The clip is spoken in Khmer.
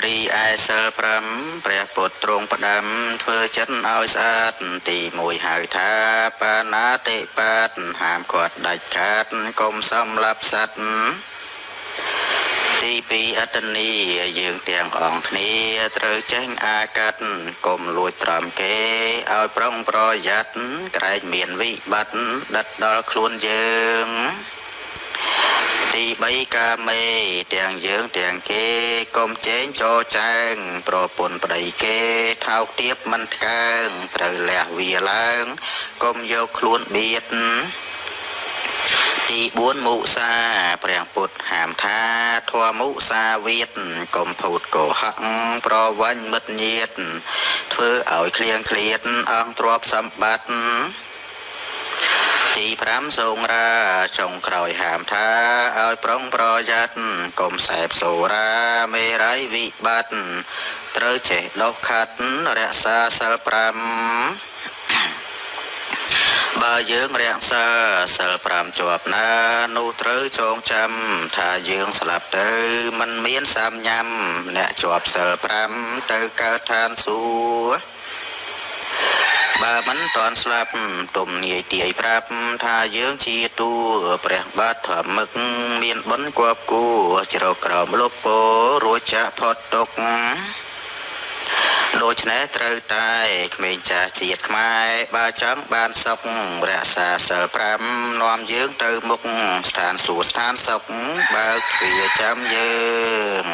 រីឯសិល5ព្រះពុទ្ធទ្រង់ផ្ដាំធ្វើចិត្តឲ្យស្អាតទី1ហៅថាបាណាតិបាតហាមគាត់ដាច់ខាតកុំសម្លាប់សត្វទី2អត្តនីយើងទាំងអង្គគ្នាត្រូវចេញអាកាត់កុំលួចត្រំគេឲ្យប្រុងប្រយ័ត្នក្រែងមានវិបត្តិដិតដល់ខ្លួនយើងទី3កាមេទាំងយើងទាំងគេកុំចែងចោចាងប្រពន្ធប្តីគេថោកទាបមិនថ្កើងត្រូវលះវាឡើងកុំយកខ្លួនបៀតទី4មុសាព្រះពុទ្ធហាមថាធម៌មុសាវាទកុំភូតកុហកប្រវាញ់មិត្តញាតធ្វើឲ្យឃ្លៀងឃ្លាតអង្គទ្រព្យសម្បត្តិទី5សូងរាចុងក្រោយហាមថាឲ្យប្រុងប្រយ័ត្នកុំសេពសូរាមេរ័យវិបត្តិត្រូវចេះដុសខាត់រក្សាសិល5បើយើងរក្សាសិល5ជាប់ណានោះត្រូវចងចាំថាយើងស្លាប់ទៅមិនមានសាមញ៉ាំអ្នកជាប់សិល5ទៅកើតឋានសួគ៌បើមិនតាន់ស្លាប់ទុំនាយទាយប្រាប់ថាយើងជាតួព្រះបាទធម្មឹកមានបុណ្យគប់គូជ្រកក្រោមលុបពោរួចចាក់ផុតទុក្ខដូច្នេះត្រូវតែក្មេងចាស់ជាតិខ្មែរបើចង់បានសុខរក្សាសិល5នាំយើងទៅមុខស្ថានសួគ៌ស្ថានសុខបើកទ្វារចាំយើង